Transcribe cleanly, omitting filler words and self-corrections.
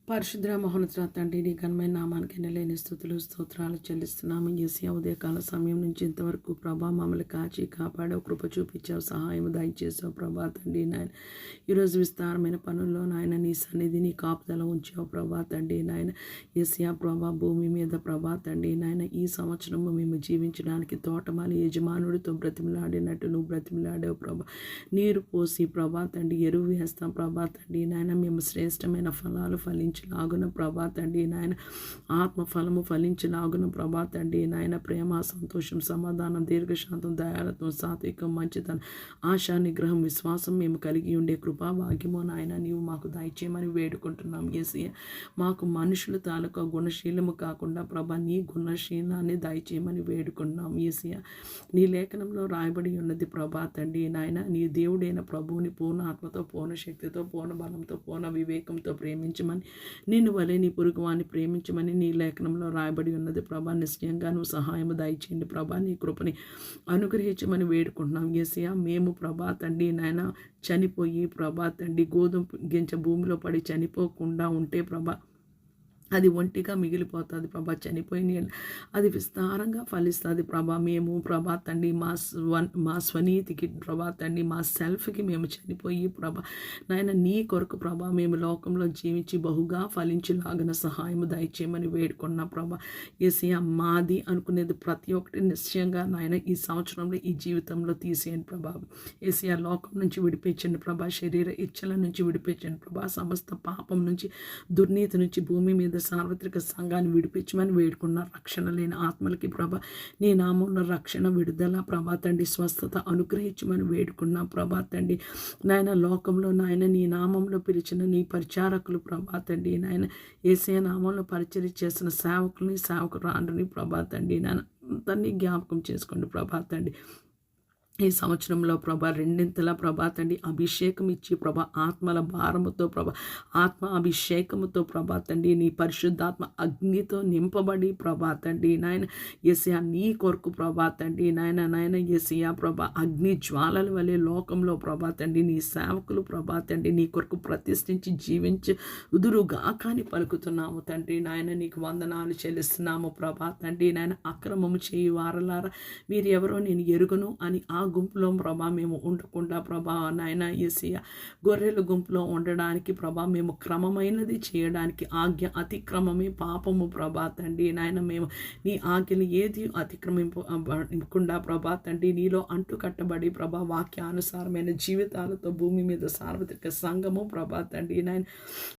పరిశుద్ర మహోన్నత తండ్రి నీ ఘనమైన నామానికి ఎనలేని స్తుతులు స్తోత్రాలు చెల్లిస్తున్నాము. యేసయ్య ఉదయకాల సమయం నుంచి ఇంతవరకు ప్రభా మమ్మల్ని కాచి కాపాడావు, కృప చూపించావు, సహాయం దయచేసావు ప్రభా తండ్రి నాయన. ఈరోజు విస్తారమైన పనుల్లో నాయన నీ సన్నిధి నీ కాపుదల ఉంచావు ప్రభా తండ్రి నాయన. యేసయ్య ప్రభా భూమి మీద ప్రభా తండ్రి నాయన ఈ సంవత్సరము మేము జీవించడానికి తోటమాలి యజమానుడితో బ్రతిమలాడినట్టు నువ్వు బ్రతిమలాడావు ప్రభా. నీరు పోసి ప్రభా తండ్రి ఎరువు వేస్తాం ప్రభా తండ్రి నాయన. మేము శ్రేష్టమైన ఫలాలు ఫలించలాగున ప్రభా తండ్రి నాయన. ఆత్మఫలము ఫలించలాగున ప్రభా తండ్రి నాయన. ప్రేమ, సంతోషం, సమాధానం, దీర్ఘశాంతం, దయాలత్వం, సాత్వికం, మంచితనం, ఆశా, నిగ్రహం, విశ్వాసం మేము కలిగి ఉండే కృపా భాగ్యమో నాయన నీవు మాకు దయచేయమని వేడుకుంటున్నాం యేసయ్య. మాకు మనుషుల తాలూకా గుణశీలము కాకుండా ప్రభా నీ గుణశీలాన్ని దయచేయమని వేడుకుంటున్నాం యేసయ్య. నీ లేఖనంలో రాయబడి ఉన్నది ప్రభా తండ్రి నాయన. నీ దేవుడైన ప్రభువుని పూర్ణ ఆత్మతో, పూర్ణ శక్తితో, పూర్ణ బలంతో, పూర్ణ వివేకంతో ప్రేమించమని, నిన్ను వలె నీ పొరుగువాన్ని ప్రేమించమని నీ లేఖనంలో రాయబడి ఉన్నది ప్రభా. నిశ్చయంగా నువ్వు సహాయము దయచేయండి ప్రభా. నీ కృపని అనుగ్రహించమని వేడుకుంటున్నాం యేసయ్య. మేము ప్రభా తండ్రి నాయన చనిపోయి ప్రభా తండ్రి గోధుమ గింజ భూమిలో పడి చనిపోకుండా ఉంటే ప్రభా అది ఒంటిగా మిగిలిపోతుంది ప్రభా. చనిపోయిన అది విస్తారంగా ఫలిస్తుంది ప్రభా. మేము ప్రభా తండ్రి మా స్వనీతికి ప్రభా తండ్రి మా సెల్ఫ్కి మేము చనిపోయి ప్రభా నాయన నీ కొరకు ప్రభా మేము లోకంలో జీవించి బహుగా ఫలించేలాగిన సహాయము దయచేయమని వేడుకున్నా ప్రభా. యేసయ్య మాది అనుకునేది ప్రతి ఒక్కటి నిశ్చయంగా నాయన ఈ సంవత్సరంలో ఈ జీవితంలో తీసేయండి ప్రభా. యేసయ్య లోకం నుంచి విడిపించండి ప్రభా. శరీర ఇచ్చల నుంచి విడిపించండి ప్రభా. సమస్త పాపం నుంచి, దుర్నీతి నుంచి భూమి మీద సార్వత్రిక సంఘాన్ని విడిపించమని వేడుకున్న రక్షణ లేని ఆత్మలకి ప్రభా నీ నామంలో రక్షణ, విడుదల ప్రభా తండ్రి, స్వస్థత అనుగ్రహించమని వేడుకున్నా ప్రభా తండ్రి నాయన. లోకంలో నాయన నీ నామంలో పిలిచిన నీ పరిచారకులు ప్రభా తండ్రి నాయన. యేసయ్య నామంలో పరిచర్య చేసిన సేవకుల్ని, సేవకురాండ్రిని ప్రభా తండ్రి నాయన అందరినీ జ్ఞాపకం చేసుకోండి ప్రభా తండ్రి. ఈ సంవత్సరంలో ప్రభా రెండింతల ప్రభా తండ్రి అభిషేకం ఇచ్చి ప్రభా ఆత్మల భారముతో ప్రభా ఆత్మ అభిషేకముతో ప్రభా తండ్రి నీ పరిశుద్ధాత్మ అగ్నితో నింపబడి ప్రభా తండ్రి నాయన. యేసయ్య నీ కొరకు ప్రభా తండ్రి నాయన యేసయ్య ప్రభా అగ్ని జ్వాలల వలె లోకంలో ప్రభా తండ్రి నీ సేవకులు ప్రభా తండ్రి నీ కొరకు ప్రతిష్ఠించి జీవించి ఉదురుగా కానీ పలుకుతున్నాము తండ్రి నాయన. నీకు వందనాలు చెల్లిస్తున్నాము ప్రభా తండ్రి నాయన. అక్రమము చేయి వారలారా వీరు ఎవరో నేను ఎరుగను అని ఆ గుంపులో ప్రభా మేము ఉండకుండా ప్రభా నాయన యేసయ్య గొర్రెల గుంపులో ఉండడానికి ప్రభా మేము క్రమమైనది చేయడానికి ఆజ్ఞ అతిక్రమమే పాపము ప్రభా తండ్రి నాయన. మేము నీ ఆజ్ఞలు ఏది అతిక్రమింపకుండా ప్రభా తండ్రి నీలో అంటు కట్టబడి ప్రభా వాక్యానుసారమైన జీవితాలతో భూమి మీద సార్వత్రిక సంఘము ప్రభా తండ్రి నాయన